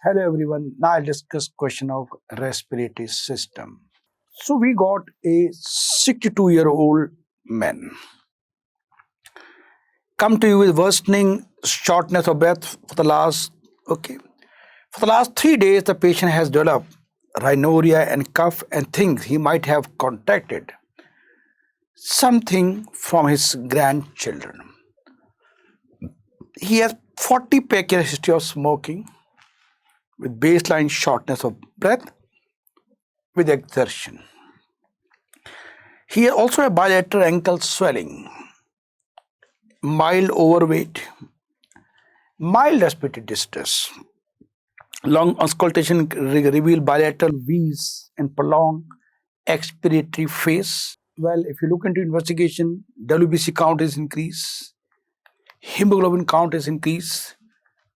Hello everyone. Now I'll discuss question of respiratory system. So we got a 62-year-old man come to you with worsening shortness of breath for the last 3 days. The patient has developed rhinorrhea and cough and thinks he might have contracted something from his grandchildren. He has 40-year history of smoking with baseline shortness of breath with exertion. He also has bilateral ankle swelling, mild overweight, mild respiratory distress. Lung auscultation reveal bilateral wheeze and prolonged expiratory phase. Well, if you look into investigation, WBC count is increased, hemoglobin count is increased.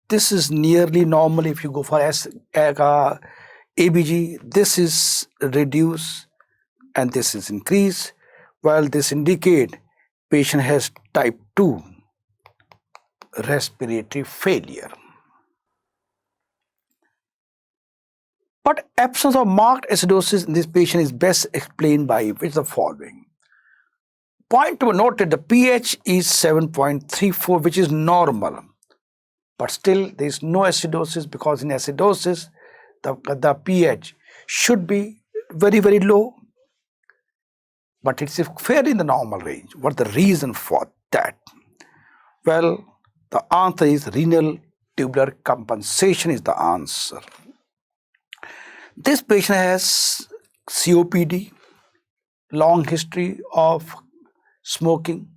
This is nearly normal. If you go for ABG, this is reduced and this is increased. Well, this indicate patient has type 2 respiratory failure. But absence of marked acidosis in this patient is best explained by which the following. Point to note that the pH is 7.34, which is normal. But still there is no acidosis, because in acidosis the pH should be very, very low. But it's fairly in the normal range. What's the reason for that? Well, the answer is renal tubular compensation is the answer. This patient has COPD, long history of smoking,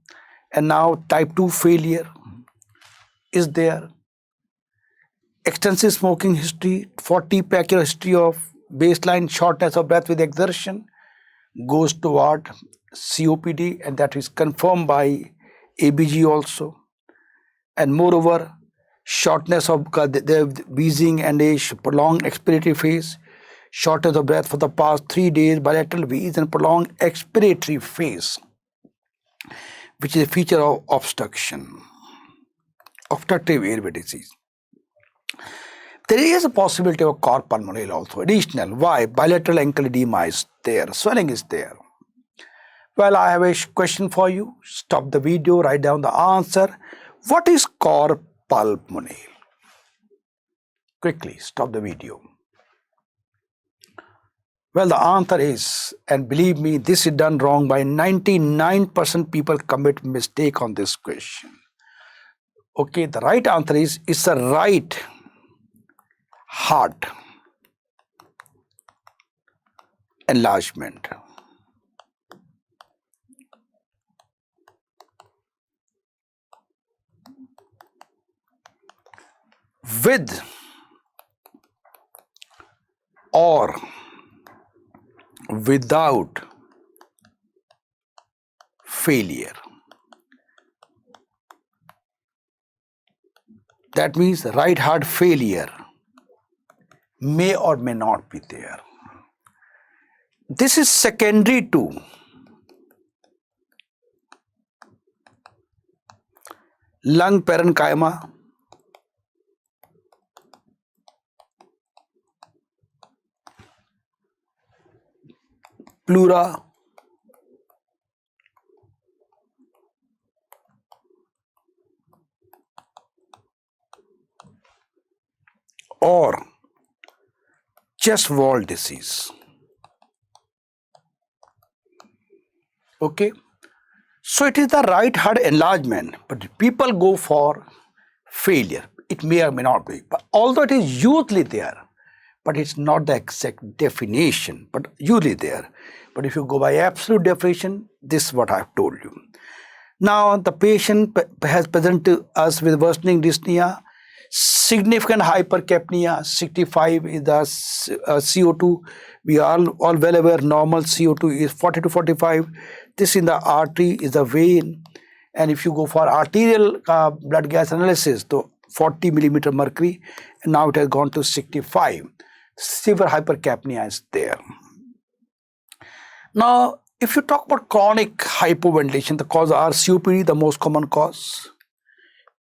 and now type 2 failure is there. Extensive smoking history, 40-year history of baseline shortness of breath with exertion goes toward COPD, and that is confirmed by ABG also. And moreover, shortness of the wheezing and a prolonged expiratory phase, shortness of breath for the past 3 days, bilateral wheeze and prolonged expiratory phase, which is a feature of obstructive airway disease. There is a possibility of cor pulmonale also, additional. Why? Bilateral ankle edema is there, swelling is there. Well, I have a question for you. Stop the video, write down the answer. What is cor pulmonale? Quickly, stop the video. Well, the answer is, and believe me, this is done wrong by 99% people commit mistake on this question. Okay, the right answer is, it's a right heart enlargement. With or without failure. That means right heart failure may or may not be there. This is secondary to lung parenchyma, pleura, or chest wall disease. Okay, so it is the right heart enlargement, but people go for failure. It may or may not be, but although it is usually there, but it's not the exact definition, but usually there. But if you go by absolute definition, this is what I've told you. Now the patient has presented to us with worsening dyspnea, significant hypercapnia. 65 is the CO2. We are all well aware normal CO2 is 40 to 45. This in the artery is the vein, and if you go for arterial blood gas analysis, so 40 millimeter mercury, and now it has gone to 65. Severe hypercapnia is there. Now, if you talk about chronic hypoventilation, the cause are COPD, the most common cause,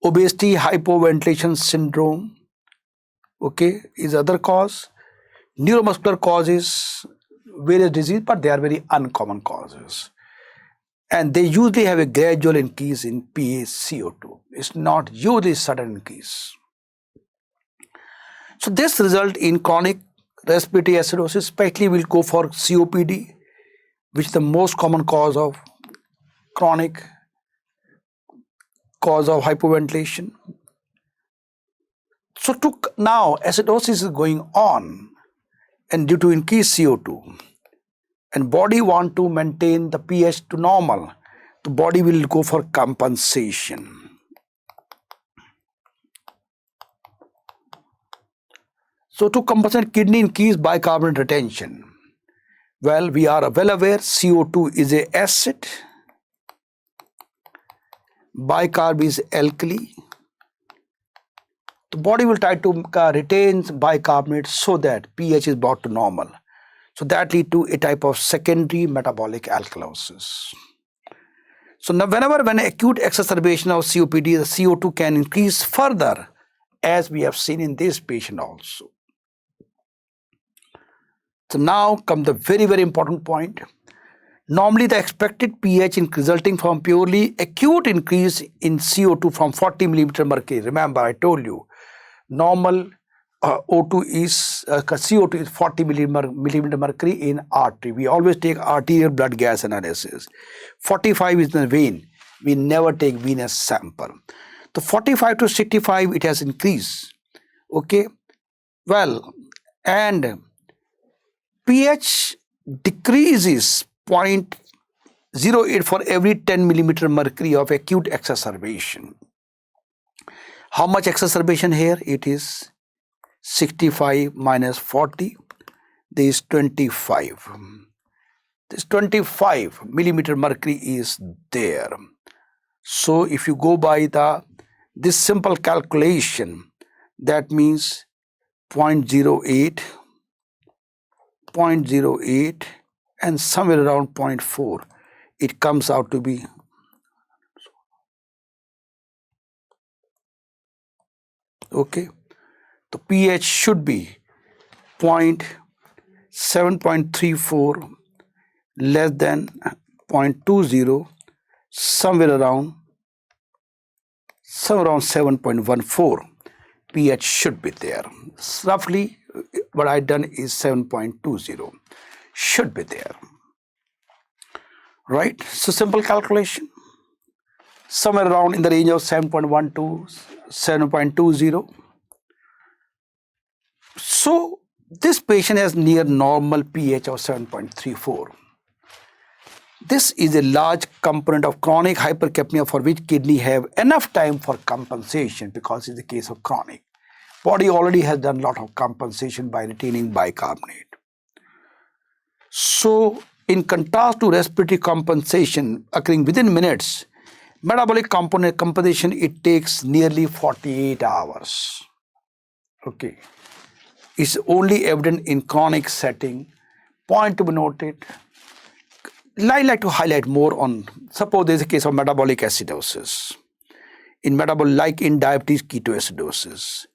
obesity, hypoventilation syndrome, Okay, is other cause. Neuromuscular causes various disease, but they are very uncommon causes. And they usually have a gradual increase in PaCO2. It's not usually sudden increase. So this result in chronic respiratory acidosis, especially will go for COPD, which is the most common cause of chronic cause of hypoventilation. So now acidosis is going on, and due to increased CO2, and body want to maintain the pH to normal, the body will go for compensation. So to compensate, kidney increase bicarbonate retention. Well, we are well aware CO2 is a acid, bicarb is alkali. The body will try to retain bicarbonate so that pH is brought to normal. So that lead to a type of secondary metabolic alkalosis. So now when acute exacerbation of COPD, the CO2 can increase further, as we have seen in this patient also. So now comes the very, very important point. Normally the expected pH resulting from purely acute increase in CO2 from 40 millimeter mercury. Remember, I told you, normal CO2 is 40 millimeter mercury in artery. We always take arterial blood gas analysis. 45 is in the vein. We never take venous sample. So 45 to 65, it has increased. Okay. Well, and pH decreases 0.08 for every 10 millimeter mercury of acute exacerbation. How much exacerbation here? It is 65 minus 40. There is 25. This 25 millimeter mercury is there. So if you go by this simple calculation, that means 0.08, 0.08 and somewhere around 0.4, it comes out to be okay. The pH should be 7.34 less than 0.20, somewhere around 7.14. pH should be there. Roughly what I done is 7.20 should be there, right? So simple calculation, somewhere around in the range of 7.12, 7.20. So this patient has near normal pH of 7.34. This is a large component of chronic hypercapnia for which kidney have enough time for compensation, because in the case of chronic, body already has done a lot of compensation by retaining bicarbonate. So in contrast to respiratory compensation occurring within minutes, metabolic component compensation, it takes nearly 48 hours. Okay. It's only evident in chronic setting. Point to be noted. I like to highlight more on, suppose there is a case of metabolic acidosis. In metabolic, like in diabetes ketoacidosis.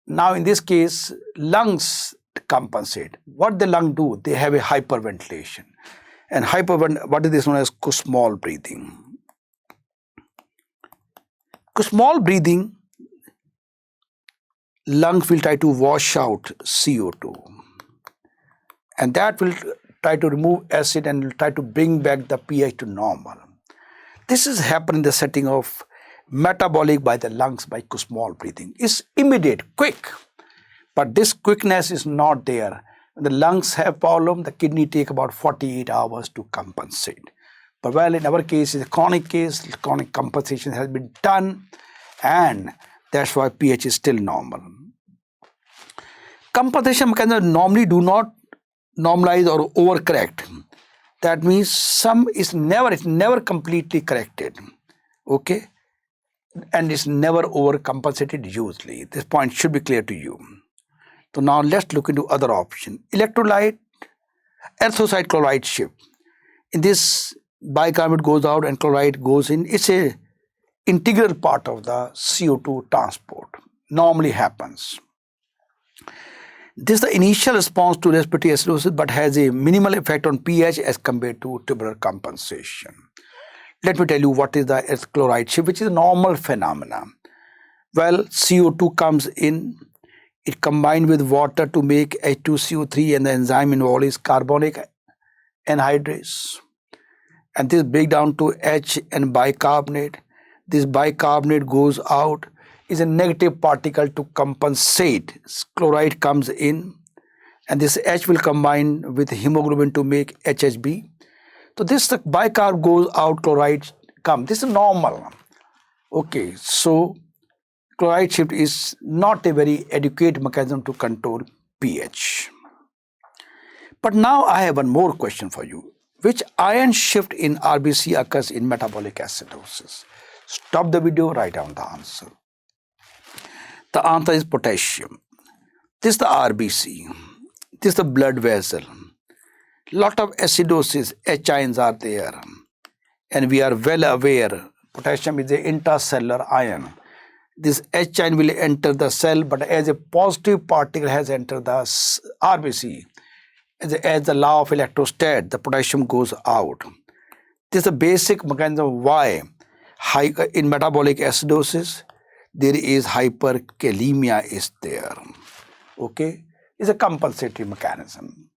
Now in this case, lungs compensate. What the lung do? They have a hyperventilation. And what is this known as Kussmaul breathing? Kussmaul breathing, lungs will try to wash out CO2. And that will try to remove acid and will try to bring back the pH to normal. This is happening in the setting of metabolic by the lungs by Kussmaul breathing. It's immediate, quick, but this quickness is not there. When the lungs have problem, the kidney take about 48 hours to compensate. But well, in our case, it's a chronic case, chronic compensation has been done, and that's why pH is still normal. Compensation mechanisms normally do not normalize or overcorrect. That means it's never completely corrected. Okay? And it's never overcompensated usually. This point should be clear to you. So now let's look into other option. Electrolyte, erythrocyte chloride shift. In this, bicarbonate goes out and chloride goes in. It's a integral part of the CO2 transport. normally happens. This is the initial response to respiratory acidosis but has a minimal effect on pH as compared to tubular compensation. Let me tell you what is the chloride shift, which is a normal phenomena. Well, CO2 comes in, it combined with water to make H2CO3, and the enzyme involved is carbonic anhydrase. And this breaks down to H and bicarbonate. This bicarbonate goes out, is a negative particle to compensate. Chloride comes in, and this H will combine with hemoglobin to make HHB. So this bicarb goes out, chloride comes. This is normal. Okay, so chloride shift is not a very adequate mechanism to control pH. But now I have one more question for you. Which ion shift in RBC occurs in metabolic acidosis? Stop the video, write down the answer. The answer is potassium. This is the RBC. This is the blood vessel. Lot of acidosis, H ions are there. And we are well aware, potassium is an intracellular ion. This H ion will enter the cell, but as a positive particle has entered the RBC, as the law of electrostat, the potassium goes out. This is a basic mechanism why in metabolic acidosis, there is hyperkalemia is there. Okay, it's a compensatory mechanism.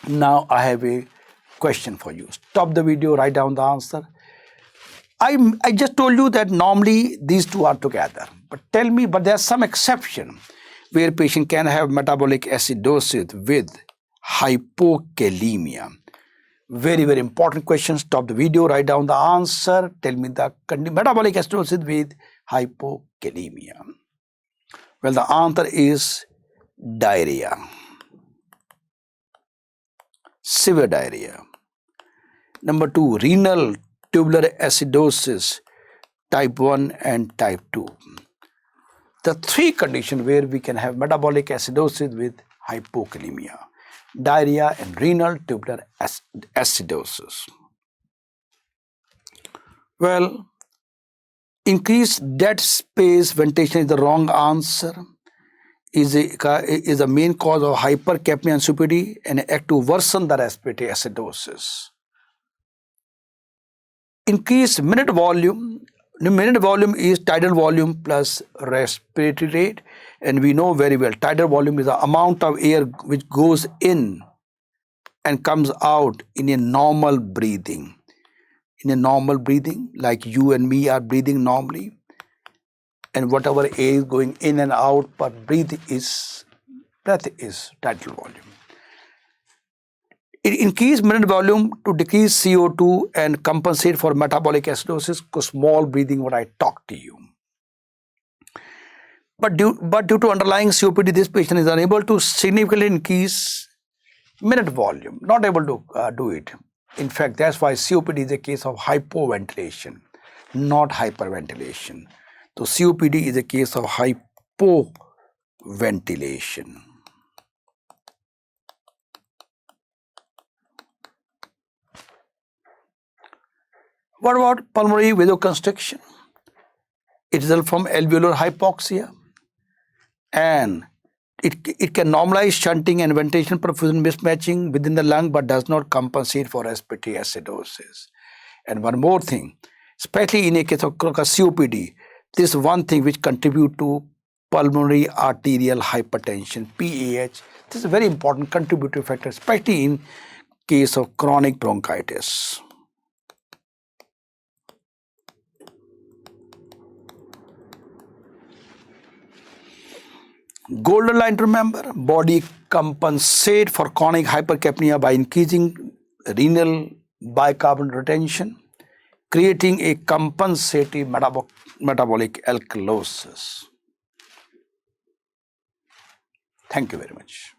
Now I have a question for you. Stop the video, write down the answer. I just told you that normally these two are together. But tell me, but there's some exception where patient can have metabolic acidosis with hypokalemia. Very, very important question. Stop the video, write down the answer. Tell me the metabolic acidosis with hypokalemia. Well, the answer is diarrhea. Severe diarrhea. Number 2, renal tubular acidosis, type 1 and type 2. The 3 conditions where we can have metabolic acidosis with hypokalemia: diarrhea and renal tubular acidosis. Well, increased dead space ventilation is the wrong answer. Is the main cause of hypercapnia and COPD and act to worsen the respiratory acidosis. Increased minute volume. The minute volume is tidal volume plus respiratory rate, and we know very well tidal volume is the amount of air which goes in and comes out in a normal breathing. In a normal breathing, like you and me are breathing normally, and whatever air is going in and out per breath is tidal volume. It increase minute volume to decrease CO2 and compensate for metabolic acidosis, small breathing what I talked to you. But due to underlying COPD, this patient is unable to significantly increase minute volume, not able to do it. In fact, that's why COPD is a case of hypoventilation, not hyperventilation. So COPD is a case of hypoventilation. What about pulmonary vasoconstriction? It results from alveolar hypoxia, and it can normalize shunting and ventilation perfusion mismatching within the lung, but does not compensate for respiratory acidosis. And one more thing, especially in a case of COPD, this is one thing which contribute to pulmonary arterial hypertension, PAH. This is a very important contributory factor, especially in case of chronic bronchitis. Golden line to remember: body compensate for chronic hypercapnia by increasing renal bicarbonate retention, creating a compensative metabolic alkalosis. Thank you very much.